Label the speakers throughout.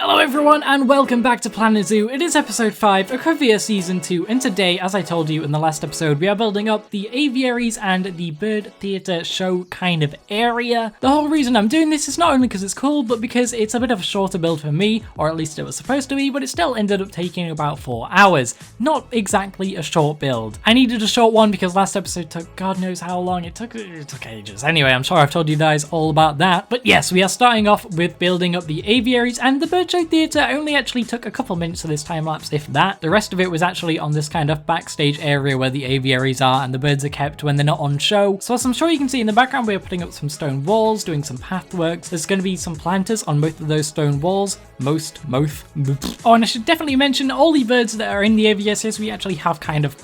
Speaker 1: Hello everyone and welcome back to Planet Zoo. It is episode 5 of COVEA Season 2 and today, as I told you in the last episode, we are building up the Aviaries and the bird theatre show kind of area. The whole reason I'm doing this is not only because it's cool, but because it's a bit of a shorter build for me, or at least it was supposed to be, but it still ended up taking about 4 hours. Not exactly a short build. I needed a short one because last episode took God knows how long. It took ages. Anyway, I'm sure I've told you guys all about that. But yes, we are starting off with building up the Aviaries and the bird show theatre only actually took a couple minutes of this time lapse, if that. The rest of it was actually on this kind of backstage area where the aviaries are and the birds are kept when they're not on show. So as I'm sure you can see in the background, we are putting up some stone walls, doing some pathworks. There's going to be some planters on both of those stone walls. Oh, and I should definitely mention all the birds that are in the aviaries. We actually have kind of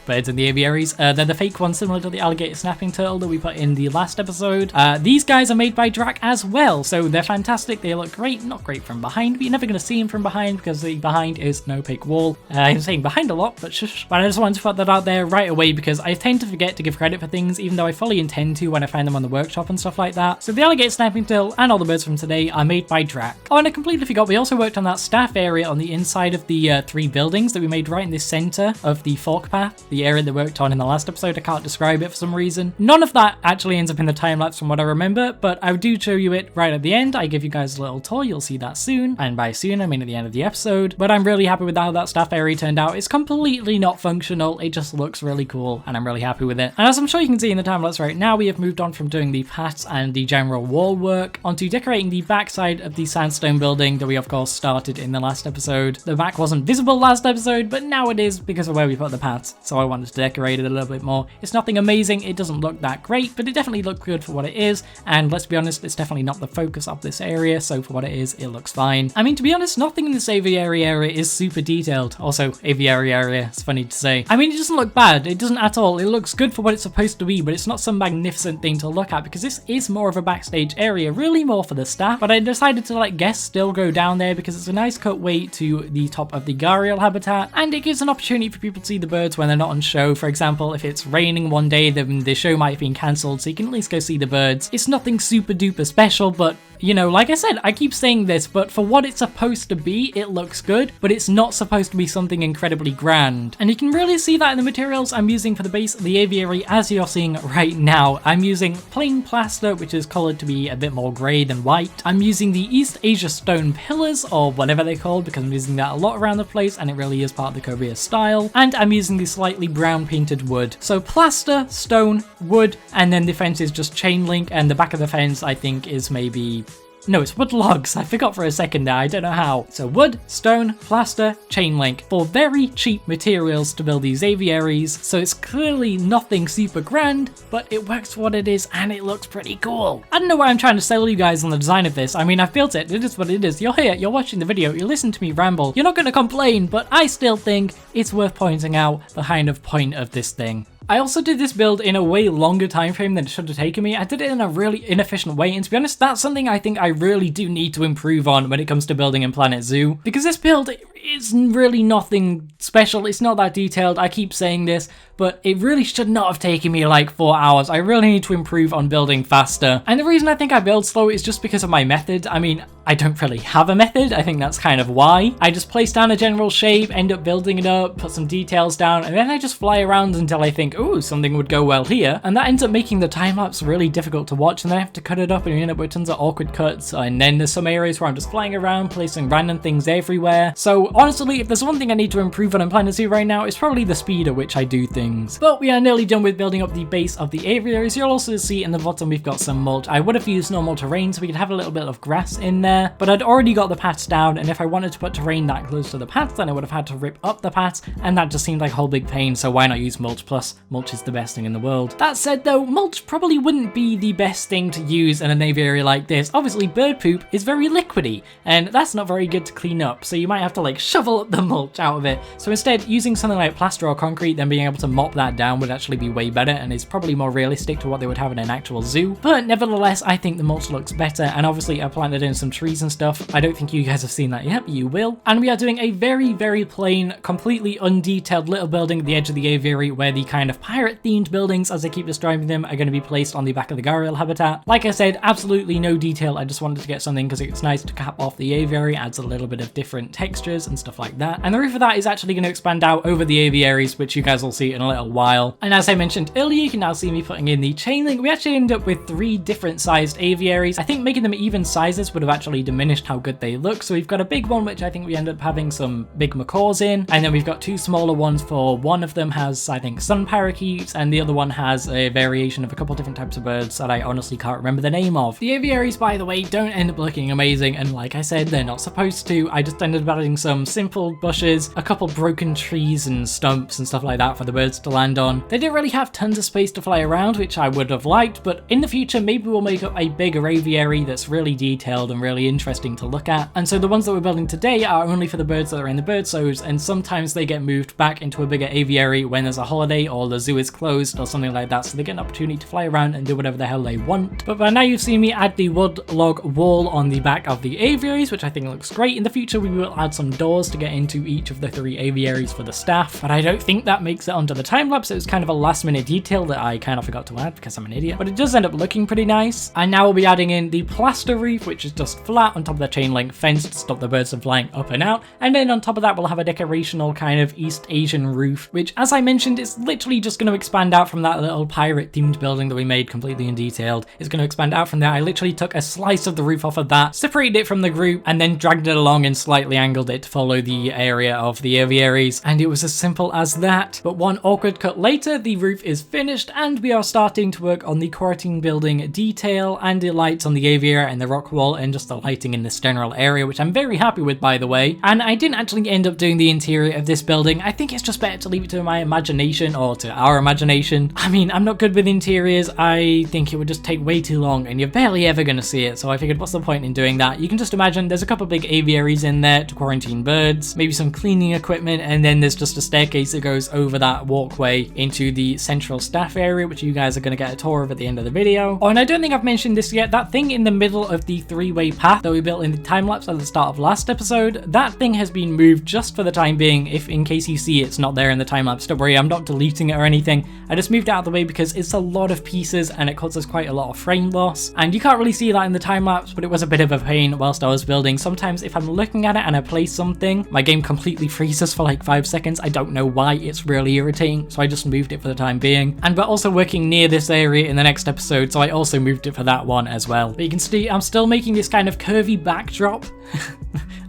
Speaker 1: birds in the aviaries. They're the fake ones similar to the alligator snapping turtle that we put in the last episode. These guys are made by Drac as well, so they're fantastic. They look great, not great from behind, but you're never going to see them from behind because the behind is an opaque wall. I'm saying behind a lot, but shush. But I just wanted to put that out there right away because I tend to forget to give credit for things, even though I fully intend to when I find them on the workshop and stuff like that. So the alligator snapping turtle and all the birds from today are made by Drac. Oh, and I completely forgot, we also worked on that staff area on the inside of the 3 buildings that we made right in the center of the fork path, the area that we worked on in the last episode. I can't describe it for some reason. None of that actually ends up in the time lapse from what I remember, but I do show you it right at the end. I give you guys a little tour. You'll see that soon, and by soon I mean at the end of the episode. But I'm really happy with how that staff area turned out. It's completely not functional, it just looks really cool and I'm really happy with it. And as I'm sure you can see in the time lapse right now, we have moved on from doing the paths and the general wall work onto decorating the backside of the sandstone building that we of course started in the last episode. The back wasn't visible last episode, but now it is because of where we put the paths, so I wanted to decorate it a little bit more. It's nothing amazing, it doesn't look that great, but it definitely looks good for what it is, and let's be honest, it's definitely not the focus of this area, so for what it is, it looks fine. I mean, to be honest, nothing in this aviary area is super detailed. Also, aviary area, it's funny to say. I mean, it doesn't look bad, it doesn't at all. It looks good for what it's supposed to be, but it's not some magnificent thing to look at because this is more of a backstage area, really more for the staff. But I decided to let guests still go down there because it's a nice cutway to the top of the gharial habitat, and it gives an opportunity for people to see the birds when they're not on show. For example, if it's raining one day, then the show might have been cancelled, so you can at least go see the birds. It's nothing super duper special, but you know, like I said, I keep saying this, but for what it's supposed to be, it looks good, but it's not supposed to be something incredibly grand. And you can really see that in the materials I'm using for the base of the aviary, as you're seeing right now. I'm using plain plaster, which is colored to be a bit more grey than white. I'm using the East Asia stone pillars, or whatever they're called, because I'm using that a lot around the place, and it really is part of the COVEA style. And I'm using the slightly brown painted wood. So plaster, stone, wood, and then the fence is just chain link, and the back of the fence, I think, is maybe... no, it's wood logs. I forgot for a second now. I don't know how. So wood, stone, plaster, chain link for very cheap materials to build these aviaries. So it's clearly nothing super grand, but it works for what it is and it looks pretty cool. I don't know what I'm trying to sell you guys on the design of this. I mean, I've built it. It is what it is. You're here. You're watching the video. You listen to me ramble. You're not going to complain, but I still think it's worth pointing out the kind of point of this thing. I also did this build in a way longer time frame than it should have taken me. I did it in a really inefficient way, and to be honest, that's something I think I really do need to improve on when it comes to building in Planet Zoo, because this build is really nothing special. It's not that detailed. I keep saying this, but it really should not have taken me like 4 hours. I really need to improve on building faster. And the reason I think I build slow is just because of my method. I mean, I don't really have a method. I think that's kind of why. I just place down a general shape, end up building it up, put some details down, and then I just fly around until I think, ooh, something would go well here. And that ends up making the time-lapse really difficult to watch, and then I have to cut it up and you end up with tons of awkward cuts. And then there's some areas where I'm just flying around, placing random things everywhere. So honestly, if there's one thing I need to improve on in Planet Zoo right now, it's probably the speed at which I do things. But we are nearly done with building up the base of the aviaries. You'll also see in the bottom we've got some mulch. I would have used normal terrain so we could have a little bit of grass in there, but I'd already got the paths down, and if I wanted to put terrain that close to the paths, then I would have had to rip up the paths, and that just seemed like a whole big pain, so why not use mulch? Plus, mulch is the best thing in the world. That said though, mulch probably wouldn't be the best thing to use in an aviary like this. Obviously, bird poop is very liquidy, and that's not very good to clean up, so you might have to like like shovel up the mulch out of it. So instead, using something like plaster or concrete, then being able to mop that down would actually be way better and is probably more realistic to what they would have in an actual zoo. But nevertheless, I think the mulch looks better, and obviously I planted in some trees and stuff. I don't think you guys have seen that yet, but you will. And we are doing a very, very plain, completely undetailed little building at the edge of the aviary where the kind of pirate-themed buildings, as I keep describing them, are going to be placed on the back of the gharial habitat. Like I said, absolutely no detail. I just wanted to get something because it's nice to cap off the aviary, adds a little bit of different textures and stuff like that. And the roof of that is actually going to expand out over the aviaries, which you guys will see in a little while. And as I mentioned earlier, you can now see me putting in the chain link. We actually ended up with 3 different sized aviaries. I think making them even sizes would have actually diminished how good they look. So we've got a big one, which I think we ended up having some big macaws in. And then we've got 2 smaller ones for one of them has, I think, sun parakeets, and the other one has a variation of a couple different types of birds that I honestly can't remember the name of. The aviaries, by the way, don't end up looking amazing, and like I said, they're not supposed to. I just ended up adding some simple bushes, a couple broken trees and stumps and stuff like that for the birds to land on. They didn't really have tons of space to fly around, which I would have liked, but in the future, maybe we'll make up a bigger aviary that's really detailed and really interesting to look at. And so the ones that we're building today are only for the birds that are in the bird zoos, and sometimes they get moved back into a bigger aviary when there's a holiday or the zoo is closed or something like that, so they get an opportunity to fly around and do whatever the hell they want. But by now you've seen me add the wood log wall on the back of the aviaries, which I think looks great. In the future, we will add some doors to get into each of the 3 aviaries for the staff, but I don't think that makes it onto the time lapse. It was kind of a last minute detail that I kind of forgot to add because I'm an idiot, but it does end up looking pretty nice. And now we'll be adding in the plaster roof, which is just flat on top of the chain link fence to stop the birds from flying up and out. And then on top of that, we'll have a decorational kind of East Asian roof, which, as I mentioned, is literally just going to expand out from that little pirate themed building that we made completely undetailed. It's going to expand out from there. I literally took a slice of the roof off of that, separated it from the group, and then dragged it along and slightly angled it to follow the area of the aviaries. And it was as simple as that. But one awkward cut later, the roof is finished, and we are starting to work on the quarantine building detail and the lights on the aviary and the rock wall and just the lighting in this general area, which I'm very happy with, by the way. And I didn't actually end up doing the interior of this building. I think it's just better to leave it to my imagination, or to our imagination. I mean, I'm not good with interiors. I think it would just take way too long and you're barely ever going to see it. So I figured, what's the point in doing that? You can just imagine there's a couple big aviaries in there to quarantine birds, maybe some cleaning equipment, and then there's just a staircase that goes over that walkway into the central staff area, which you guys are going to get a tour of at the end of the video. Oh, and I don't think I've mentioned this yet. That thing in the middle of the 3-way path that we built in the time lapse at the start of last episode, that thing has been moved just for the time being. If in case you see it's not there in the time lapse, don't worry, I'm not deleting it or anything. I just moved it out of the way because it's a lot of pieces and it causes quite a lot of frame loss. And you can't really see that in the time lapse, but it was a bit of a pain whilst I was building. Sometimes if I'm looking at it and I place something, my game completely freezes for like 5 seconds. I don't know why, it's really irritating. So I just moved it for the time being. And we're also working near this area in the next episode, so I also moved it for that one as well. But you can see I'm still making this kind of curvy backdrop.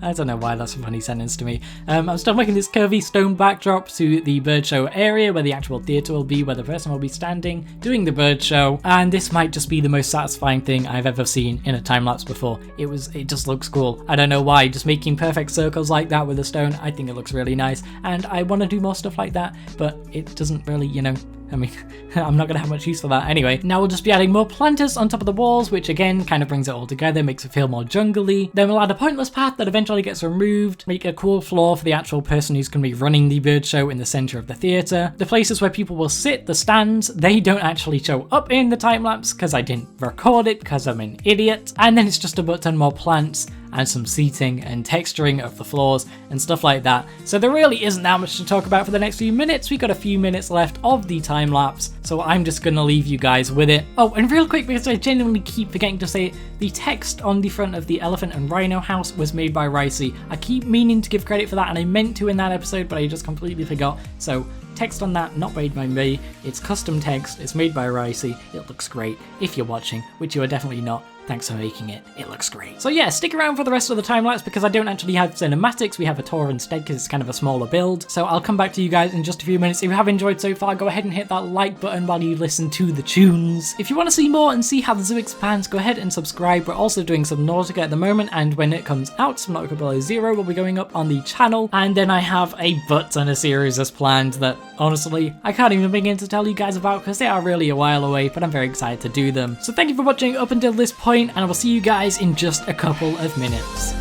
Speaker 1: I don't know why that's a funny sentence to me. I'm still making this curvy stone backdrop to the bird show area where the actual theatre will be, where the person will be standing doing the bird show. And this might just be the most satisfying thing I've ever seen in a time lapse before. It just looks cool. I don't know why, just making perfect circles like that with a stone, I think it looks really nice. And I want to do more stuff like that, but it doesn't really, you know, I mean, I'm not going to have much use for that anyway. Now we'll just be adding more planters on top of the walls, which again kind of brings it all together, makes it feel more jungly. Then we'll add a pointless path that eventually gets removed, make a cool floor for the actual person who's going to be running the bird show in the center of the theater. The places where people will sit, the stands, they don't actually show up in the time lapse because I didn't record it because I'm an idiot. And then it's just a button more plants and some seating and texturing of the floors and stuff like that. So there really isn't that much to talk about for the next few minutes. We got a few minutes left of the time lapse, so I'm just gonna leave you guys with it. Oh, and real quick, because I genuinely keep forgetting to say it, the text on the front of the elephant and rhino house was made by Ricey. I keep meaning to give credit for that, and I meant to in that episode, but I just completely forgot. So text on that, not made by me. It's custom text, it's made by Ricey. It looks great. If you're watching, which you are definitely not, thanks for making it. It looks great. So yeah, stick around for the rest of the time lapse because I don't actually have cinematics. We have a tour instead because it's kind of a smaller build. So I'll come back to you guys in just a few minutes. If you have enjoyed so far, go ahead and hit that like button while you listen to the tunes. If you want to see more and see how the zoo expands, go ahead and subscribe. We're also doing Subnautica at the moment, and when it comes out, Subnautica Below Zero will be going up on the channel. And then I have a butt ton of series as planned that, honestly, I can't even begin to tell you guys about because they are really a while away, but I'm very excited to do them. So thank you for watching up until this point, and I will see you guys in just a couple of minutes.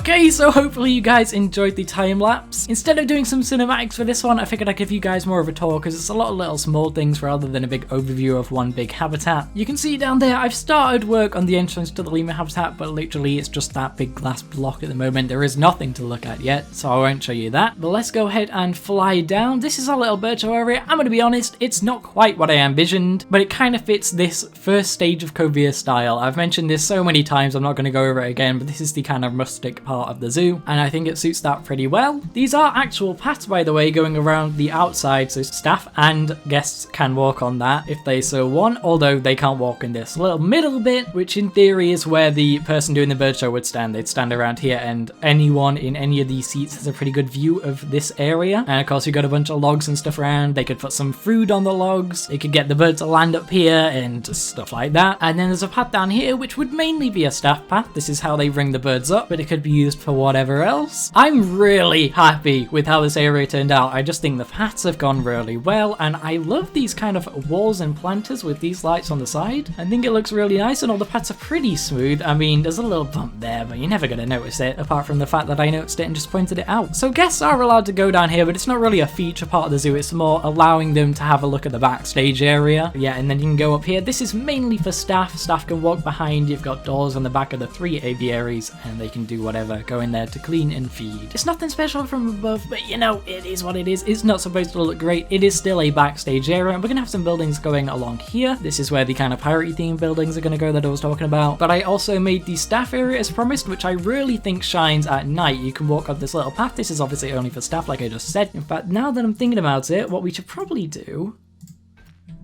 Speaker 1: Okay, so hopefully you guys enjoyed the time lapse. Instead of doing some cinematics for this one, I figured I'd give you guys more of a tour because it's a lot of little small things rather than a big overview of one big habitat. You can see down there, I've started work on the entrance to the lemur habitat, but literally it's just that big glass block at the moment. There is nothing to look at yet, so I won't show you that. But let's go ahead and fly down. This is our little bird show area. I'm going to be honest, it's not quite what I envisioned, but it kind of fits this first stage of COVEA style. I've mentioned this so many times, I'm not going to go over it again, but this is the kind of rustic part of the zoo, and I think it suits that pretty well. These are actual paths, by the way, going around the outside, so staff and guests can walk on that if they so want, although they can't walk in this little middle bit, which in theory is where the person doing the bird show would stand. They'd stand around here, and anyone in any of these seats has a pretty good view of this area. And of course, you've got a bunch of logs and stuff around. They could put some food on the logs. They could get the bird to land up here and stuff like that. And then there's a path down here, which would mainly be a staff path. This is how they bring the birds up, but it could be used for whatever else. I'm really happy with how this area turned out. I just think the paths have gone really well, and I love these kind of walls and planters with these lights on the side. I think it looks really nice, and all the paths are pretty smooth. I mean, there's a little bump there, but you're never going to notice it, apart from the fact that I noticed it and just pointed it out. So guests are allowed to go down here, but it's not really a feature part of the zoo. It's more allowing them to have a look at the backstage area. Yeah, and then you can go up here. This is mainly for staff. Staff can walk behind. You've got doors on the back of the 3 aviaries, and they can do whatever, go in there to clean and feed. It's nothing special from above, but you know, it is what it is. It's not supposed to look great. It is still a backstage area, and we're gonna have some buildings going along here. This is where the kind of piratey themed buildings are gonna go that I was talking about. But I also made the staff area as promised, which I really think shines at night. You can walk up this little path. This is obviously only for staff, like I just said. In fact, now that I'm thinking about it, what we should probably do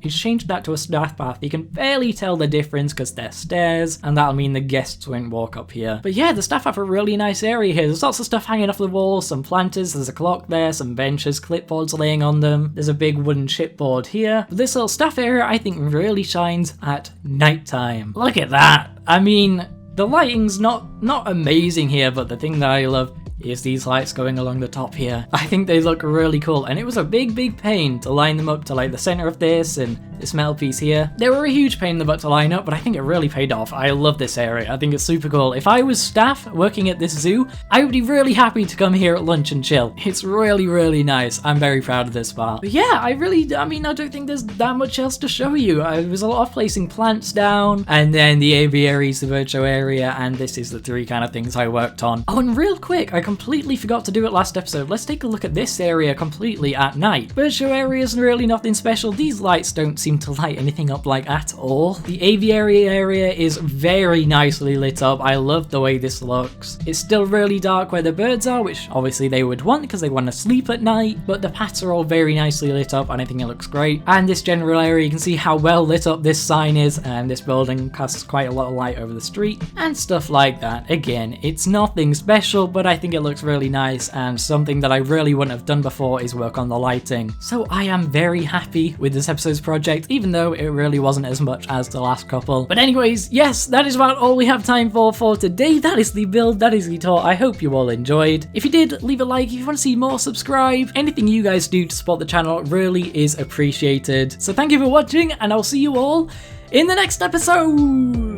Speaker 1: is change that to a staff path. You can barely tell the difference because they're stairs, and that'll mean the guests won't walk up here. But yeah, the staff have a really nice area here. There's lots of stuff hanging off the walls, some planters, there's a clock there, some benches, clipboards laying on them. There's a big wooden chipboard here. But this little staff area, I think, really shines at nighttime. Look at that. I mean, the lighting's not amazing here, but the thing that I love is these lights going along the top here. I think they look really cool, and it was a big pain to line them up to like the center of this and this metal piece here. They were a huge pain in the butt to line up, but I think it really paid off. I love this area. I think it's super cool. If I was staff working at this zoo, I would be really happy to come here at lunch and chill. It's really nice. I'm very proud of this part. But yeah, I don't think there's that much else to show you. It was a lot of placing plants down, and then the aviaries, the bird show area, and this is the 3 kind of things I worked on. Oh, and real quick, I completely forgot to do it last episode. Let's take a look at this area completely at night. Bird show area is really nothing special. These lights don't seem to light anything up like at all. The aviary area is very nicely lit up. I love the way this looks. It's still really dark where the birds are, which obviously they would want because they want to sleep at night, but the paths are all very nicely lit up, and I think it looks great. And this general area, you can see how well lit up this sign is, and this building casts quite a lot of light over the street and stuff like that. Again, it's nothing special, but I think it looks really nice, and something that I really wouldn't have done before is work on the lighting. So I am very happy with this episode's project, even though it really wasn't as much as the last couple. But anyways, yes, that is about all we have time for today. That is the build, that is the tour. I hope you all enjoyed. If you did, leave a like. If you want to see more, subscribe. Anything you guys do to support the channel really is appreciated. So thank you for watching, and I'll see you all in the next episode.